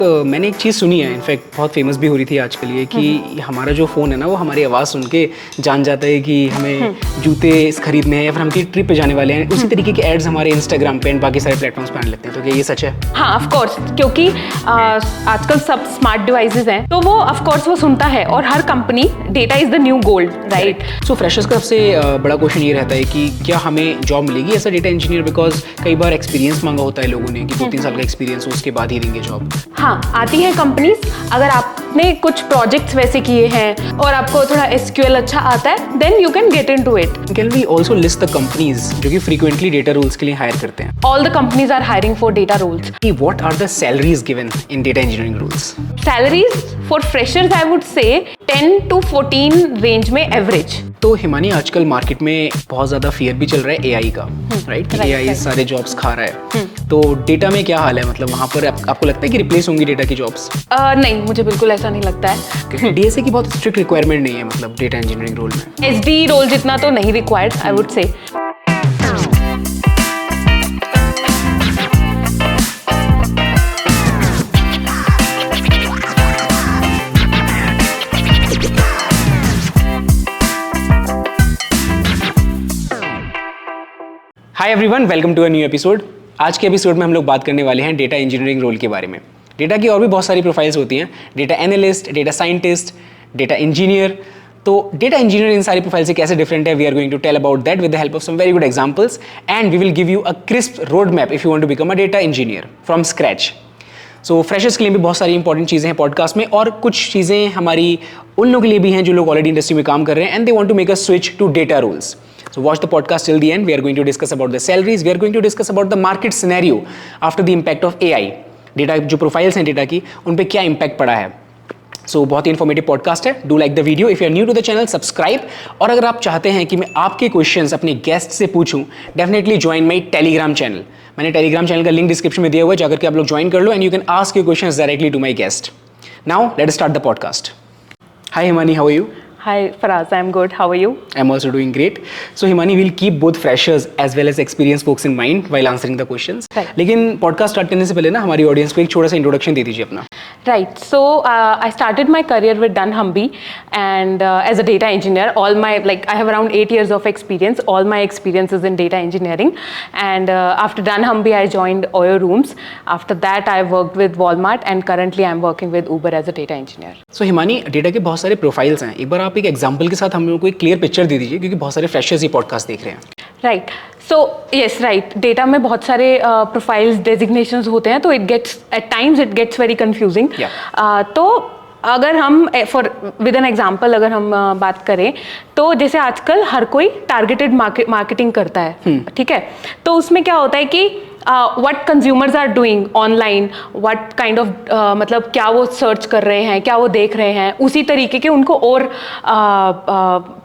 मैंने एक चीज़ सुनी है, इनफैक्ट बहुत फेमस भी हो रही थी आजकल ये, कि हमारा जो फ़ोन है ना वो हमारी आवाज़ सुन के जान जाता है कि हमें जूते खरीदने हैं या फिर हम कहीं ट्रिप पे जाने वाले हैं। उसी तरीके के एड्स हमारे इंस्टाग्राम पे एंड बाकी सारे प्लेटफॉर्म्स पे आने लगते हैं। तो क्या ये सच है? हाँ, ऑफ कोर्स, क्योंकि आजकल सब स्मार्ट डिवाइसेस हैं, तो वो ऑफ कोर्स वो सुनता है। और हर company, data is the new gold, right? So freshers का सबसे बड़ा क्वेश्चन ये रहता है कि क्या हमें जॉब मिलेगी ऐसा डेटा इंजीनियर, बिकॉज कई बार एक्सपीरियंस मांगा होता है लोगों ने कि 2-3 साल का एक्सपीरियंस हो, उसके बाद ही देंगे जॉब। हाँ, आती हैं कंपनीज। अगर आपने कुछ प्रोजेक्ट्स वैसे किए हैं और आपको थोड़ा एसक्यूएल अच्छा आता है, then you can get into it. Can we also list the companies जो कि फ्रीक्वेंटली डेटा रोल्स के लिए हायर करते हैं? All the companies are hiring for data roles. What are the salaries given in data engineering roles? Salaries for freshers I would say 10 to 14 range में average. तो हिमानी, आजकल market में बहुत ज़्यादा फियर भी चल रहा है एआई का, राइट? एआई सारे जॉब्स खा रहा है। तो डेटा में क्या हाल है? मतलब वहाँ पर आपको लगता है कि रिप्लेस होंगी डेटा की जॉब्स? नहीं, मुझे बिल्कुल ऐसा नहीं लगता है। डीएसए की बहुत स्ट्रिक्ट रिक्वायरमेंट नहीं है मतलब डेटा इंजीनियरिंग रोल में। एसडी रोल जितना तो नहीं required, I would say. Hi everyone, welcome to a new episode. आज के एपिसोड में हम लोग बात करने वाले हैं डेटा इंजीनियरिंग रोल के बारे में। डेटा की और भी बहुत सारी प्रोफाइल्स होती हैं, data analyst, data scientist, data engineer. तो डेटा इंजीनियर इन सारी प्रोफाइल से कैसे डिफरेंट है, we are going to tell about that with the help of some very good examples and we will give you a crisp road map if you want to become a data engineer from scratch. So freshers के लिए भी बहुत सारी important चीज़ें हैं podcast में, और कुछ चीज़ें हमारी उन लोगों के लिए भी हैं जो लोग ऑलरेडी इंडस्ट्री में काम कर रहे हैं and they want to make a switch to data roles. So watch the podcast till the end. We are going to discuss about the salaries. We are going to discuss about the market scenario after the impact of AI. Data जो profiles हैं data की, उन पे क्या impact पड़ा है. So बहुत ही informative podcast है. Do like the video. If you are new to the channel, subscribe. और अगर आप चाहते हैं कि मैं आपके questions अपने guest से पूछूं, definitely join my Telegram channel. मैंने Telegram channel का link description में दिया हुआ है, जाकर के आप लोग join कर लो and you can ask your questions directly to my guest. Now let's start the podcast. Hi Himani, how are you? Hi Fraz, I'm good. How are you? I'm also doing great. So Himani, we'll keep both freshers as well as experienced folks in mind while answering the questions. Right. लेकिन podcast start करने से पहले ना हमारी audience को एक छोटा सा introduction दे दीजिए अपना. Right. So I started my career with dunnhumby and as a data engineer. I have around 8 years of experience. All my experience is in data engineering. And after dunnhumby, I joined Oyo Rooms. After that, I worked with Walmart and currently I'm working with Uber as a data engineer. So Himani, data के बहुत सारे profiles हैं. एक बार आप एक example के साथ हम लोगों को एक क्लियर पिक्चर दे दीजिए, क्योंकि बहुत सारे फ्रेशर्स ये पॉडकास्ट देख रहे हैं. Right. So yes, right. Data में बहुत सारे प्रोफाइल्स डेजिग्नेशंस होते हैं, तो at times it gets very confusing. तो अगर हम विद एन एग्जाम्पल अगर हम बात करें, तो जैसे आजकल हर कोई टारगेटेड मार्केटिंग करता है, ठीक है? तो उसमें क्या होता है कि what consumers are doing online, what kind of मतलब क्या वो सर्च कर रहे हैं, क्या वो देख रहे हैं, उसी तरीके के उनको और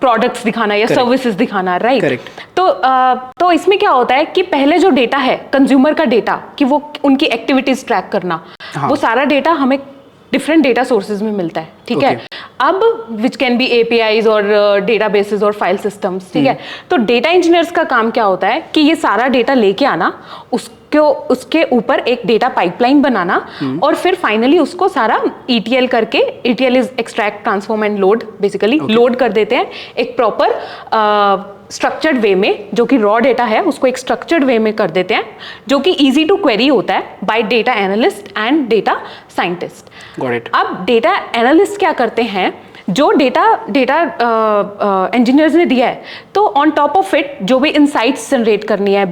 प्रोडक्ट्स दिखाना या सर्विसेज दिखाना, राइट? तो इसमें क्या होता है कि पहले जो डेटा है कंज्यूमर का डेटा, कि वो उनकी एक्टिविटीज ट्रैक करना, वो सारा डेटा हमें डिफरेंट डेटा सोर्सेज में मिलता है, ठीक है? अब विच कैन बी APIs और डेटाबेसेस और फाइल सिस्टम्स, ठीक है? तो डेटा इंजीनियर्स का काम क्या होता है कि ये सारा डेटा लेके आना, उसके ऊपर एक डेटा पाइपलाइन बनाना, और फिर फाइनली उसको सारा ETL करके, ETL is extract transform and load, basically load कर देते हैं एक प्रॉपर स्ट्रक्चर्ड वे में, जो कि रॉ डेटा है उसको एक स्ट्रक्चर्ड वे में कर देते हैं, जो कि इजी टू क्वेरी होता है bye data analyst and data scientist. अब डेटा एनालिस्ट क्या करते हैं, जो डेटा इंजीनियर्स ने दिया है, तो ऑन टॉप ऑफ इट जो भी इनसाइट्स जनरेट करनी है,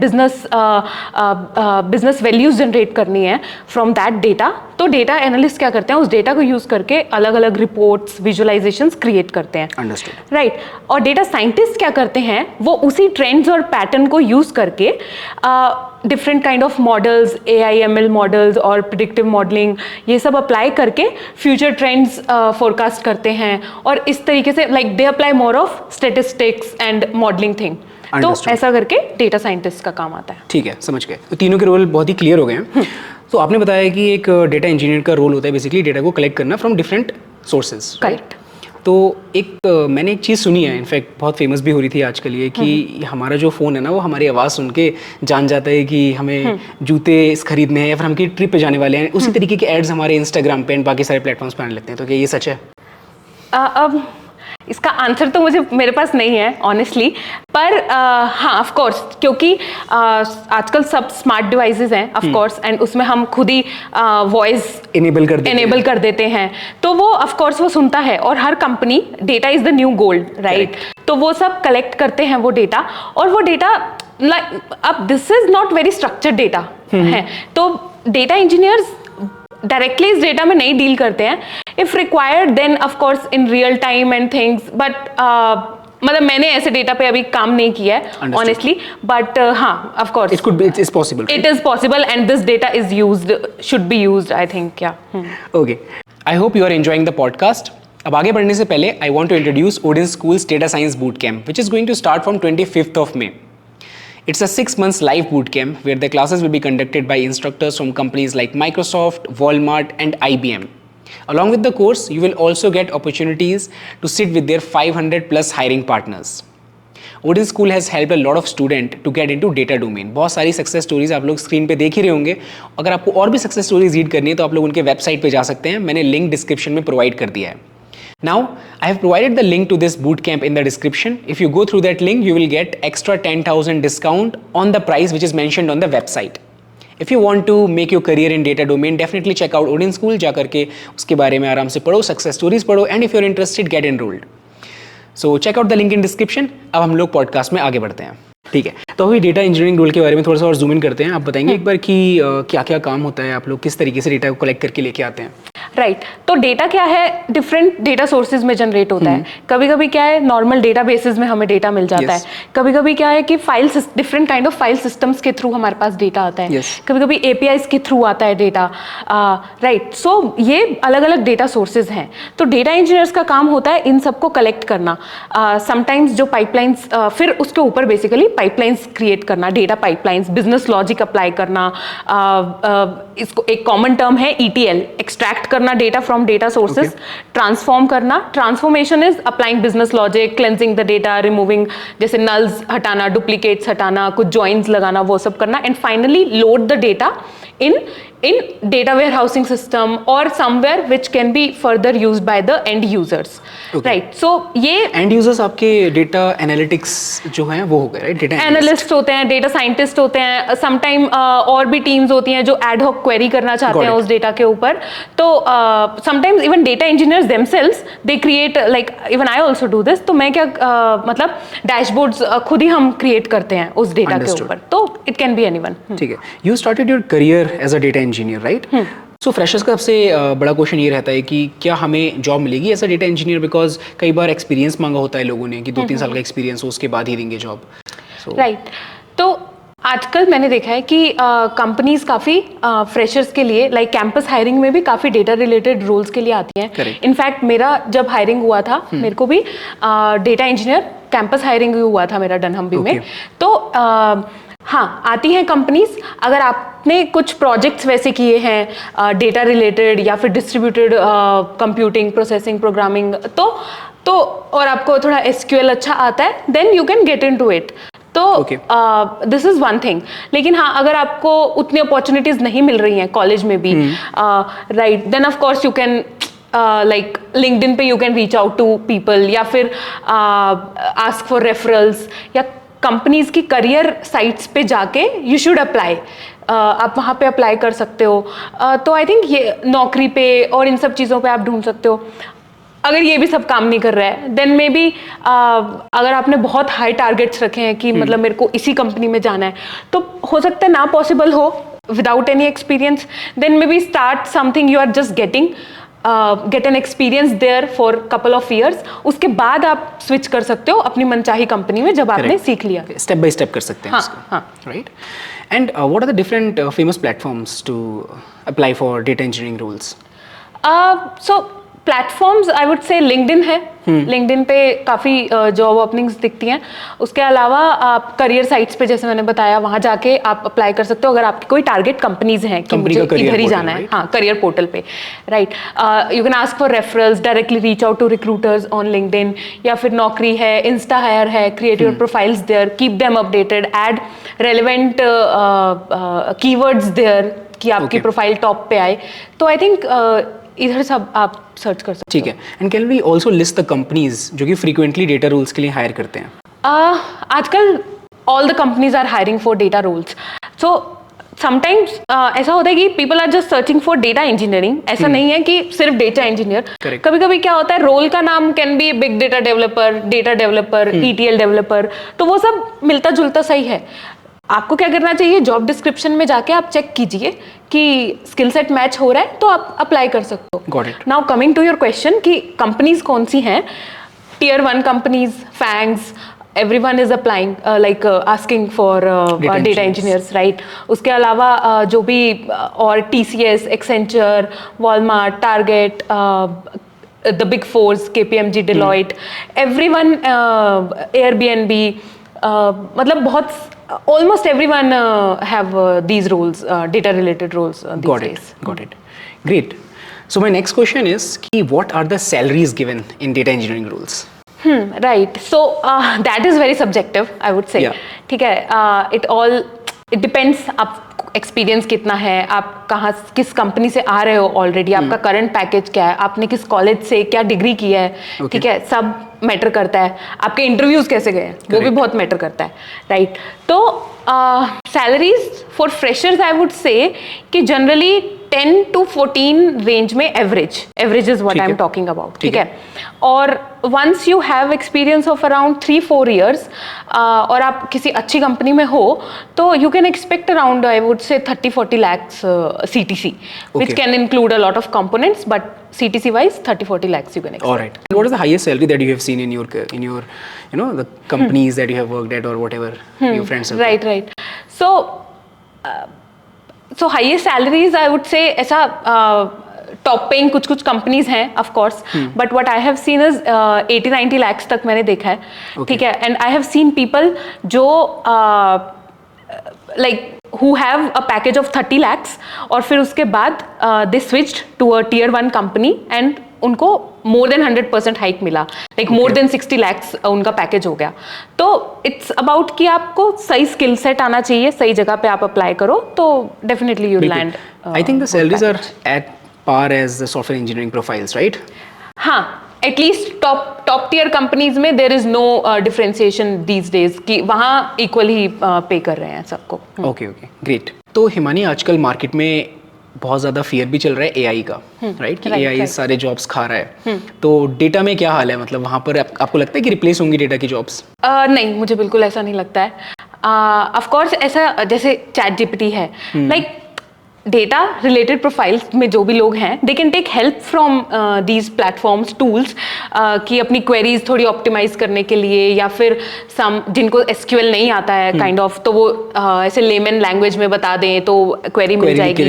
बिजनेस वैल्यूज जनरेट करनी है फ्रॉम दैट डेटा, तो डेटा एनालिस्ट क्या करते हैं, उस डेटा को यूज करके अलग अलग रिपोर्ट्स, विजुअलाइजेशंस क्रिएट करते हैं. अंडरस्टूड. राइट. और डेटा साइंटिस्ट क्या करते हैं, वो उसी ट्रेंड्स और पैटर्न को यूज करके different kind of models, AI/ML models और प्रिडिक्टिव मॉडलिंग, ये सब अप्लाई करके फ्यूचर ट्रेंड्स फोरकास्ट करते हैं, और इस तरीके से like they apply more of statistics and modelling thing. तो ऐसा करके डेटा साइंटिस्ट का काम आता है. ठीक है, समझ गए. तो तीनों के रोल बहुत ही क्लियर हो गए हैं. तो आपने बताया कि एक डेटा इंजीनियर का रोल होता है बेसिकली डेटा को कलेक्ट करना फ्रॉम डिफरेंट सोर्सेज. करेक्ट. तो मैंने एक चीज़ सुनी है, इनफैक्ट बहुत फेमस भी हो रही थी आजकल ये, कि हमारा जो फ़ोन है ना वो हमारी आवाज़ सुन के जान जाता है कि हमें जूते खरीदने हैं या फिर हम की ट्रिप पे जाने वाले हैं। उसी तरीके के एड्स हमारे इंस्टाग्राम पे एंड बाकी सारे प्लेटफॉर्म्स पे आने लगते हैं। तो क्या ये सच है? अब इसका आंसर तो मेरे पास नहीं है ऑनेस्टली, पर हाँ ऑफ कोर्स, क्योंकि आजकल सब स्मार्ट डिवाइसेस हैं ऑफ कोर्स, एंड उसमें हम खुद ही वॉइस इनेबल कर देते हैं, तो वो ऑफ कोर्स वो सुनता है। और हर company, data is the new gold, right? तो वो सब कलेक्ट करते हैं वो डेटा, और वो डेटा अब this is not very structured data है, तो डेटा इंजीनियर्स डायरेक्टली इस डेटा में नहीं डील करते हैं। If required then of course in real time and things, but मतलब मैंने ऐसे डेटा पे अभी काम नहीं किया है ऑनेस्टली, बट हाँ of course it is possible and this data is used, should be used, I think. Okay, I hope you are enjoying the podcast. अब आगे बढ़ने से पहले I want to introduce Odin School's Data Science Bootcamp, which is going to start from 25th of May. It's a 6 months live bootcamp where the classes will be conducted by instructors from companies like Microsoft, Walmart and IBM. Along with the course, you will also get opportunities to sit with their 500 plus hiring partners. Odin School has helped a lot of students to get into data domain. बहुत सारी success stories आप लोग screen पे देख ही रहे होंगे। अगर आपको और भी सक्सेस स्टोरीज रीड करनी है तो आप लोग उनके वेबसाइट पे जा सकते हैं। मैंने लिंक डिस्क्रिप्शन में प्रोवाइड कर दिया है। Now, I have provided the link to this bootcamp in the description. If you go through that link, you will get extra 10,000 discount on the price which is mentioned on the website. If you want to make your career in data domain, definitely check out Odin School. जा करके उसके बारे में आराम से पढ़ो, success stories पढ़ो, and if you're interested, get enrolled. So check out the link in description. अब हम लोग पॉडकास्ट में आगे बढ़ते हैं, ठीक है? तो अभी डेटा इंजीनियरिंग रोल के बारे में थोड़ा सा और जूम इन करते हैं। आप बताएंगे एक बार कि क्या क्या काम होता है, आप लोग किस तरीके से डेटा को कलेक्ट करके लेके आते हैं? राइट तो डेटा क्या है, डिफरेंट डेटा सोर्सेज में जनरेट होता है। कभी कभी क्या है, नॉर्मल डेटा बेसिस में हमें डेटा मिल जाता है। कभी कभी क्या है कि different kind of file systems के थ्रू हमारे पास डेटा आता है। कभी कभी एपीआईज के थ्रू आता है डेटा, राइट? सो ये अलग अलग डेटा सोर्सेज हैं। तो डेटा इंजीनियर्स का काम होता है इन सबको कलेक्ट करना। समटाइम्स जो पाइपलाइंस, फिर उसके ऊपर बेसिकली पाइपलाइंस क्रिएट करना, data pipelines, business logic apply करना। इसको एक कॉमन टर्म है ETL, एक्सट्रैक्ट करना data from data sources, transform करना। Transformation is applying business logic, cleansing the data, removing, जैसे नल्स हटाना, डुप्लीकेट्स हटाना, कुछ जॉइंट्स लगाना, वो सब करना। And finally load the data in data warehousing system or somewhere which can be further used by the end users, right? So ये end users आपके data analytics जो हैं वो हो गए, right? Data analyst होते हैं, data scientist होते हैं, sometime और भी teams होती हैं जो ad hoc query करना चाहते हैं उस data के ऊपर। तो sometimes even data engineers themselves they create, like even I also do this, तो मैं क्या मतलब dashboards खुद ही हम create करते हैं उस data के ऊपर। तो it can be anyone. ठीक है। You started your career as a data engineer, right? So freshers का सबसे बड़ा क्वेश्चन ये रहता है कि क्या हमें जॉब मिलेगी as a data engineer, because कई बार एक्सपीरियंस मांगा होता है लोगों ने कि 2-3 साल का एक्सपीरियंस हो उसके बाद ही देंगे जॉब। राइट तो आजकल मैंने देखा है कि कंपनीज काफ़ी फ्रेशर्स के लिए, लाइक कैंपस हायरिंग में भी काफ़ी डेटा रिलेटेड रोल्स के लिए आती हैं। इनफैक्ट मेरा जब हायरिंग हुआ था, मेरे को भी डेटा इंजीनियर कैंपस हायरिंग हुआ था मेरा डनहम्बी में। तो हाँ, आती हैं कंपनीज। अगर आपने कुछ प्रोजेक्ट्स वैसे किए हैं डेटा रिलेटेड या फिर डिस्ट्रीब्यूटेड कंप्यूटिंग, प्रोसेसिंग, प्रोग्रामिंग, तो और आपको थोड़ा SQL अच्छा आता है, then you can get into it. तो दिस इज वन थिंग। लेकिन हाँ, अगर आपको उतनी अपॉर्चुनिटीज नहीं मिल रही हैं कॉलेज में भी, right, then of course you can like LinkedIn पे you can reach out to people, या फिर आस्क फॉर रेफरल्स, या कंपनीज की करियर साइट्स पे जाके यू शुड अप्लाई, आप वहाँ पे अप्लाई कर सकते हो। तो आई थिंक ये नौकरी पे और इन सब चीज़ों पे आप ढूंढ सकते हो। अगर ये भी सब काम नहीं कर रहा है, देन मे बी अगर आपने बहुत हाई टारगेट्स रखे हैं कि मतलब मेरे को इसी कंपनी में जाना है, तो हो सकता है ना पॉसिबल हो without any experience. Then maybe start something you are just getting, get an experience there for couple of years. उसके बाद आप स्विच कर सकते हो अपनी मनचाही कंपनी में जब आपने सीख लिया। स्टेप बाय स्टेप कर सकते हैं। हाँ, right. And what are the different famous platforms to apply for data engineering roles? So platforms, I would say LinkedIn है लिंक्डइन पे काफ़ी जॉब ओपनिंग्स दिखती हैं। उसके अलावा आप करियर साइट्स पे जैसे मैंने बताया वहाँ जाके आप अप्लाई कर सकते हो अगर आपकी कोई टारगेट कंपनीज हैं कि मुझे इधर ही जाना है। हाँ, करियर पोर्टल पे, right. You can ask for referrals, directly reach out to recruiters on LinkedIn, या फिर नौकरी है, इंस्टा हायर है, create your profiles there, keep them updated, add relevant keywords there कि आपकी प्रोफाइल टॉप पे आए। तो आई थिंक इधर सब आप सर्च कर सकते हो। ठीक है। And can we also list the companies जो कि फ्रीक्वेंटली डेटा रोल्स के लिए हायर करते हैं? आजकल all the companies are hiring for data roles. So sometimes ऐसा होता है कि people are just searching for data engineering. ऐसा नहीं है कि सिर्फ डेटा इंजीनियर। कभी कभी क्या होता है, रोल का नाम can be big data developer, ETL developer, तो वो सब मिलता जुलता सही है। आपको क्या करना चाहिए, जॉब डिस्क्रिप्शन में जाके आप चेक कीजिए कि स्किल सेट मैच हो रहा है तो आप अप्लाई कर सकते हो। Got it. Now coming to your question कि कंपनीज कौन सी हैं, Tier 1 companies, FAANGs, everyone is applying asking for data engineers, right? उसके अलावा जो भी और TCS, Accenture, Walmart, Target, the big fours, KPMG, Deloitte, everyone, Airbnb, मतलब बहुत almost everyone have these roles, data related roles these days. Got it. Great. So my next question is कि what are the salaries given in data engineering roles? Right. So that is very subjective, I would say. ठीक है. It depends. आप experience कितना है, आप कहाँ किस company से आ रहे हो ऑलरेडी, आपका करंट पैकेज क्या है, आपने किस कॉलेज से क्या डिग्री की है, ठीक है, सब मैटर करता है। आपके इंटरव्यूज कैसे गए वो भी बहुत मैटर करता है, राइट। तो salaries for freshers I would say कि जनरली 10 to 14 रेंज में average is what I am talking about, ठीक है। और once you have experience of around 3-4 years और आप किसी अच्छी कंपनी में हो तो you can expect around I would say 30-40 lakhs CTC, which can include a lot of components, but CTC wise 30-40 lakhs you can expect. All right. And what is the highest salary that you have seen in your the companies that you have worked at or whatever your friends have? Right. So highest salaries I would say ऐसा top paying कुछ companies हैं of course, but what I have scene is 80-90 lakhs तक मैंने देखा है, ठीक है। And I have seen people जो like who have a package of 30 lakhs और फिर उसके बाद they switched to a Tier 1 company and उनको more than 100% हाइक मिला, like more than 60 lakhs उनका पैकेज हो गया। तो इट्स अबाउट कि आपको सही स्किल सेट आना चाहिए, सही जगह पे आप अप्लाई करो तो definitely you land. I think the salaries are at par as the software engineering profiles, right? हाँ, at least top tier companies में there is no differentiation these days कि वहाँ equally pay कर रहे हैं सबको। Okay, great. तो हिमानी आजकल मार्केट में बहुत ज़्यादा फियर भी चल रहा है AI का, राइट? कि AI सारे जॉब्स खा रहा है। तो डेटा में क्या हाल है, मतलब वहाँ पर आपको लगता है कि रिप्लेस होंगी डेटा की जॉब्स? नहीं, मुझे बिल्कुल ऐसा नहीं लगता है। ऑफ कोर्स ऐसा जैसे ChatGPT है, लाइक डेटा रिलेटेड प्रोफाइल्स में जो भी लोग हैं they can take help from these platforms tools कि अपनी क्वेरीज थोड़ी ऑप्टिमाइज करने के लिए, या फिर सम जिनको SQL नहीं आता है काइंड ऑफ, तो वो ऐसे लेमन लैंग्वेज में बता दें तो क्वेरी मिल जाएगी।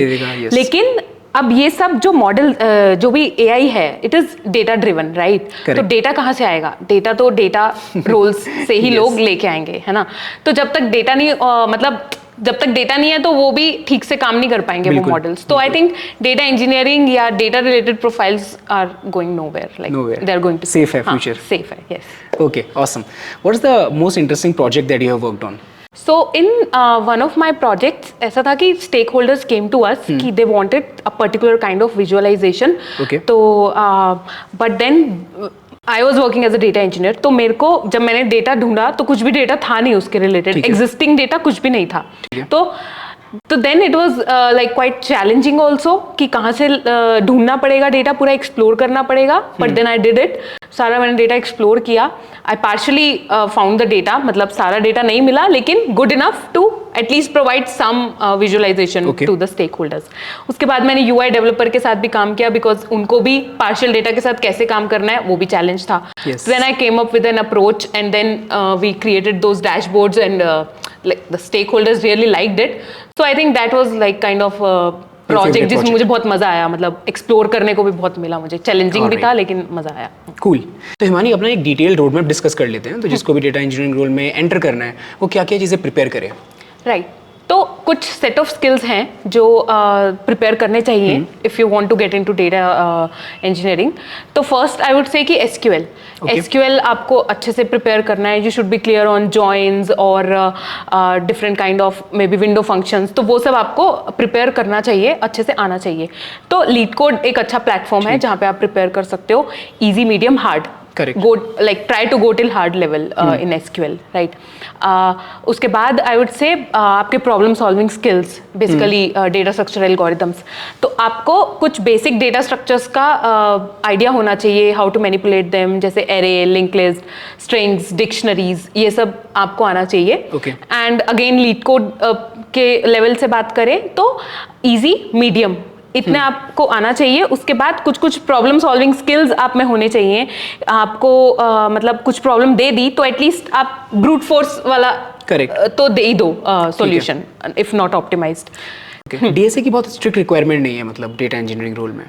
लेकिन अब ये सब जो मॉडल जो भी AI है it is data driven, right? तो डेटा कहाँ से आएगा? डेटा तो डेटा रोल्स से ही लोग लेके आएंगे, है ना? तो जब तक डेटा नहीं मतलब जब तक डेटा नहीं है तो वो भी ठीक से काम नहीं कर पाएंगे वो मॉडल्स। तो आई थिंक डेटा इंजीनियरिंग या data related profiles are going nowhere, like they are going to safe है फ्यूचर। सेफ है, yes. Okay, awesome. What is the most interesting project that you have worked on? So in one of my projects ऐसा था कि stakeholders came to us कि they wanted a particular kind of visualization. तो but then I was working as a data engineer, तो मेरे को जब मैंने डेटा ढूंढा तो कुछ भी डेटा था नहीं उसके रिलेटेड, एग्जिस्टिंग डेटा कुछ भी नहीं था। तो then it was like quite challenging also कि कहाँ से ढूंढना पड़ेगा डेटा, पूरा एक्सप्लोर करना पड़ेगा। But then I did it, सारा मैंने डेटा एक्सप्लोर किया। I partially found the data, मतलब सारा डेटा नहीं मिला लेकिन good enough to at least provide some visualisation to the stakeholders. उसके बाद मैंने UI डेवलपर के साथ भी काम किया बिकॉज उनको भी पार्शियल डेटा के साथ कैसे काम करना है वो भी चैलेंज था। Then I came up with an approach and then we created those dashboards and like the stakeholders really liked it. So I think that was like kind of project जिसमें मुझे बहुत मजा आया, मतलब एक्सप्लोर करने को भी बहुत मिला मुझे, चैलेंजिंग भी था लेकिन मजा आया। कूल। तो हिमानी अपना एक डिटेल रोड मैप डिस्कस कर लेते हैं। तो जिसको भी डेटा इंजीनियरिंग रोल में एंटर करना है वो क्या क्या चीज़ें प्रिपेयर करे? राइट, तो कुछ सेट ऑफ स्किल्स हैं जो प्रिपेयर करने चाहिए if you want to get into data engineering. तो फर्स्ट आई वुड से कि एसक्यूएल आपको अच्छे से प्रिपेयर करना है। You should be clear on joins और different kind of maybe window functions, तो वो सब आपको प्रिपेयर करना चाहिए, अच्छे से आना चाहिए। तो लीड कोड एक अच्छा प्लेटफॉर्म है जहाँ पे आप प्रिपेयर कर सकते हो, easy, medium, hard. Correct. Try to go till hard level in SQL, right? उसके बाद I would say आपके problem solving skills, basically data structure algorithms. तो आपको कुछ basic data structures का idea होना चाहिए, how to manipulate them, जैसे array, linked list, strings, dictionaries, ये सब आपको आना चाहिए। Okay. And again lead code के level से बात करें तो easy, medium, इतने आपको आना चाहिए। उसके बाद कुछ कुछ प्रॉब्लम सॉल्विंग स्किल्स आप में होने चाहिए। आपको मतलब कुछ प्रॉब्लम दे दी तो एटलीस्ट आप ब्रूट फोर्स वाला तो दे ही दो solution, if not optimised. DSA की बहुत स्ट्रिक्ट रिक्वायरमेंट नहीं है मतलब डेटा इंजीनियरिंग रोल में?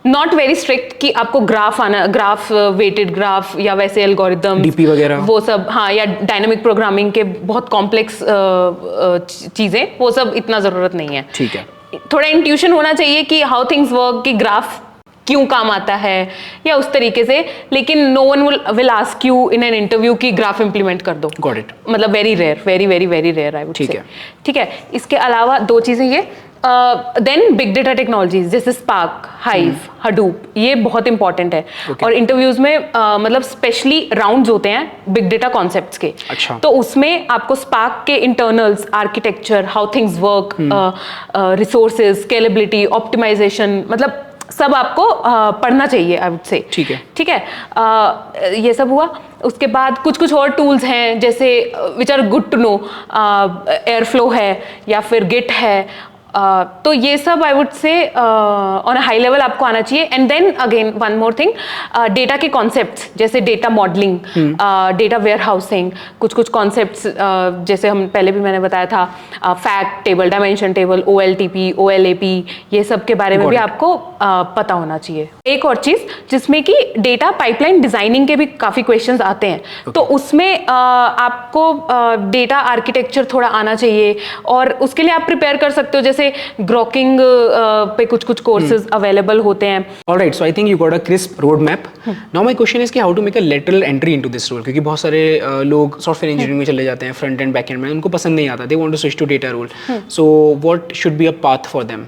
नॉट वेरी स्ट्रिक्ट कि आपको ग्राफ आना, ग्राफ वेटेड ग्राफ या वैसे एल्गोरिदम डीपी वगैरह वो सब, हाँ, या डायनामिक प्रोग्रामिंग के बहुत कॉम्प्लेक्स चीजें, वो सब इतना जरूरत नहीं है। ठीक है, थोड़ा इंट्यूशन होना चाहिए कि हाउ थिंग्स वर्क, कि ग्राफ क्यों काम आता है या उस तरीके से, लेकिन no one will ask you in an interview कि ग्राफ इंप्लीमेंट कर दो। Got it. मतलब very rare, very very very rare I would say. ठीक है। इसके अलावा दो चीजें ये, देन बिग डेटा टेक्नोलॉजीज जैसे स्पार्क, हाइव, हडूप, ये बहुत इंपॉर्टेंट है। और इंटरव्यूज में मतलब स्पेशली राउंड्स होते हैं बिग डेटा कॉन्सेप्ट्स के। अच्छा। तो उसमें आपको स्पार्क के internals, architecture, how things work, resources, scalability, optimisation, मतलब सब आपको पढ़ना चाहिए आई वुड से। ठीक है। ये सब हुआ। उसके बाद कुछ कुछ और टूल्स हैं जैसे which are good to know, Airflow है या फिर गिट है। तो ये सब I would say on a high level आपको आना चाहिए। And then again one more thing, data के कॉन्सेप्ट्स जैसे data modelling, data warehousing, कुछ कुछ कॉन्सेप्ट्स जैसे हम पहले भी मैंने बताया था, fact table, dimension table, OLTP, OLAP, ये सब के बारे में भी आपको पता होना चाहिए। एक और चीज जिसमें कि डेटा पाइपलाइन डिजाइनिंग के भी काफी क्वेश्चंस आते हैं, तो उसमें आपको डेटा आर्किटेक्चर थोड़ा आना चाहिए और उसके लिए आप प्रिपेयर कर सकते हो। जैसे ग्रोकिंग पे कुछ कुछ कोर्सेज अवेलेबल होते हैं। Alright, so I think you got a crisp road map. Now my question is कि how to make a lateral entry into this role, क्योंकि बहुत सारे लोग सॉफ्टवेयर इंजीनियरिंग में चले जाते हैं, फ्रंट एंड बैक एंड में, उनको पसंद नहीं आता, they want to switch to data role, so what should be a path for them?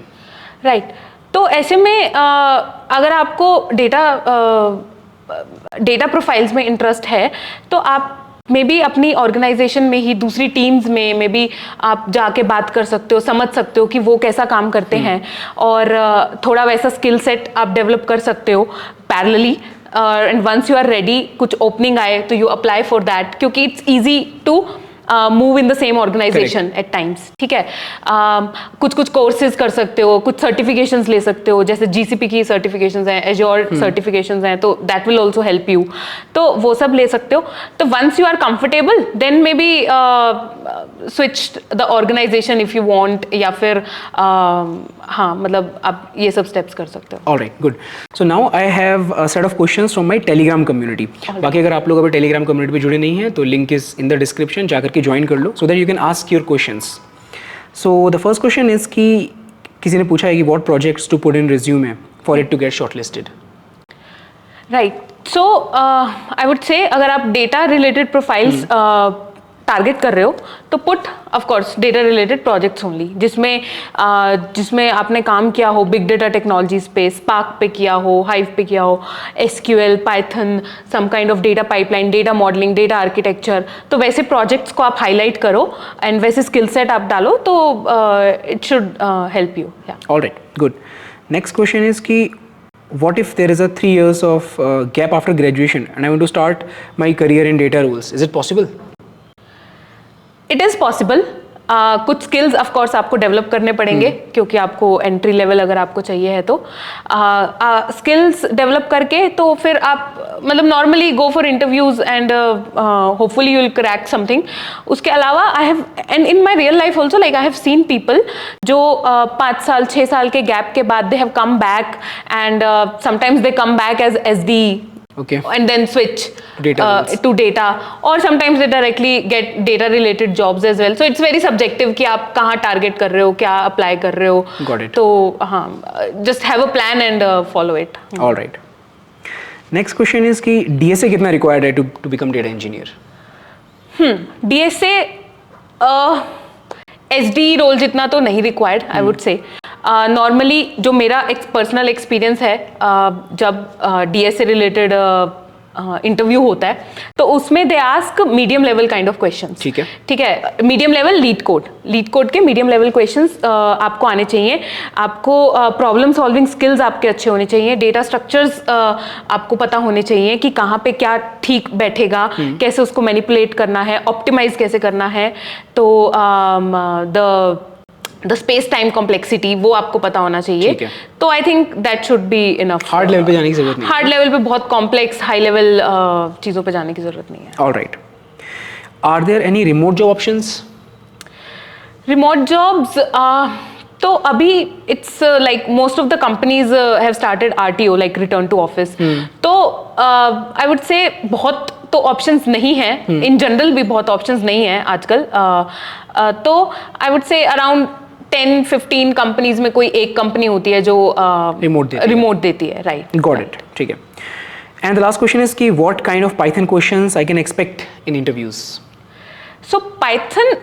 Right, तो ऐसे में अगर आपको डेटा प्रोफाइल्स में इंटरेस्ट है तो आप मे बी अपनी ऑर्गेनाइजेशन में ही दूसरी टीम्स में मे बी आप जाके बात कर सकते हो, समझ सकते हो कि वो कैसा काम करते हैं और थोड़ा वैसा स्किल सेट आप डेवलप कर सकते हो parallelly. And once you are ready, कुछ ओपनिंग आए तो यू अप्लाई फॉर दैट, क्योंकि it's easy to move in the same organisation at times. ठीक है। कुछ कुछ कोर्सेज कर सकते हो, कुछ सर्टिफिकेशंस ले सकते हो, जैसे GCP की सर्टिफिकेशंस हैं, एज्योर सर्टिफिकेशंस हैं, तो that will also help you, तो वो सब ले सकते हो। तो once you are comfortable then maybe switch the organisation if you want, या फिर हाँ, मतलब आप ये सब स्टेप्स कर सकते हो। Alright, good. So now I have a set of questions from my Telegram community. बाकी अगर आप लोग अभी टेलीग्राम कम्युनिटी पे जुड़े नहीं हैं तो link is in the description, जाकर के ज्वाइन कर लो so that you can ask your questions. So the first question is कि किसी ने पूछा है कि what projects to put in resume for it to get shortlisted? Right, so I would say अगर आप डेटा रिलेटेड प्रोफाइल्स टारगेट कर रहे हो तो put of course data related projects only, जिसमें आपने काम किया हो बिग डेटा टेक्नोलॉजीज पे, स्पार्क पे किया हो, हाइव पे किया हो, SQL, Python, some kind of data pipeline, data modelling, data architecture, तो वैसे प्रोजेक्ट्स को आप हाईलाइट करो एंड वैसे स्किल सेट आप डालो तो it should help you. Alright, good. Next question is कि what if there is a 3 years of gap after graduation and I want to start my career in data roles? Is it possible? It is possible. कुछ skills of course आपको develop करने पड़ेंगे क्योंकि आपको entry level अगर आपको चाहिए है तो स्किल्स डेवलप करके तो फिर आप मतलब normally go for interviews and hopefully you will crack something. उसके अलावा I have and in my real life also like I have seen people जो 5 साल 6 साल के गैप के बाद they have come back and sometimes they come back as SD. Okay. And then switch to data, or sometimes they directly get data related jobs as well. So it's very subjective कि आप कहाँ target कर रहे हो, क्या apply कर रहे हो. Got it. तो हाँ, just have a plan and follow it. All right. Next question is कि DSA कितना required है to become data engineer? DSA SD role जितना तो नहीं required I would say. Normally जो मेरा पर्सनल एक्सपीरियंस है जब DSA रिलेटेड इंटरव्यू होता है तो उसमें they ask medium level kind of questions. ठीक है, मीडियम लेवल लीड कोड के मीडियम लेवल क्वेश्चंस आपको आने चाहिए. आपको प्रॉब्लम सॉल्विंग स्किल्स आपके अच्छे होने चाहिए. डेटा स्ट्रक्चर्स आपको पता होने चाहिए कि कहाँ पे क्या ठीक बैठेगा, कैसे उसको मैनिपुलेट करना है, ऑप्टिमाइज कैसे करना है. तो द स्पेस टाइम कॉम्प्लेक्सिटी वो आपको पता होना चाहिए. तो I think that should be enough. Hard level पे जाने की जरूरत नहीं. हार्ड लेवल पे बहुत कॉम्प्लेक्स हाई लेवल चीज़ों पे जाने की जरूरत नहीं है. Alright. Are there any remote job options? Remote jobs तो अभी it's like most of the companies have started RTO like return to office. तो आई वुड से बहुत तो ऑप्शंस नहीं है. इन जनरल भी बहुत ऑप्शंस नहीं है आजकल. तो आई वुड से अराउंड 10-15 कंपनीज में कोई एक कंपनी होती है जो रिमोट देती है. राइट. Got it. ठीक है. And the last question is कि what kind of Python questions I can expect in interviews? So Python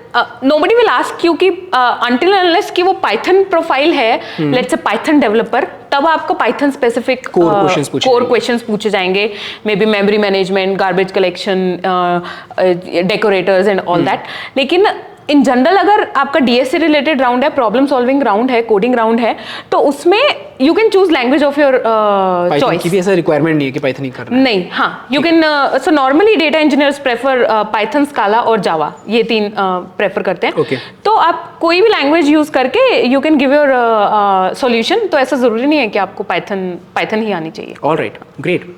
nobody will ask you कि अनटिल अनलेस कि वो पाइथन प्रोफाइल है, लेट्स से पाइथन डेवलपर, तब आपको Python specific core questions पूछे जाएंगे. Maybe memory management, garbage collection, decorators and all that. लेकिन in general अगर आपका DSA रिलेटेड राउंड है, प्रॉब्लम सॉल्विंग राउंड है, कोडिंग राउंड है, तो उसमें you can choose language of your choice. की भी ऐसा रिक्वायरमेंट नहीं है कि पाइथन ही करना है. नहीं. हाँ, you can. So normally data engineers prefer Python, स्काला और जावा, ये 3 प्रेफर करते हैं. Okay. तो आप कोई भी लैंग्वेज यूज करके you can give your solution. तो ऐसा जरूरी नहीं है कि आपको पाइथन ही आनी चाहिए. Alright, great.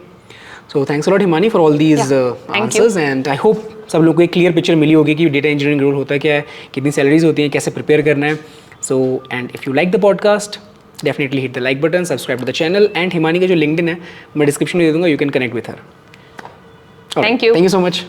So thanks a lot Himani for all these answers and I hope सब लोगों को एक क्लियर पिक्चर मिली होगी कि डेटा इंजीनियरिंग रोल होता है क्या है, कितनी सैलरीज होती हैं, कैसे प्रिपेयर करना है. So and if you like the podcast definitely hit the like button, subscribe to the channel and Himani का जो लिंक्डइन है मैं डिस्क्रिप्शन में दे दूंगा, you can connect with her. Thank you so much.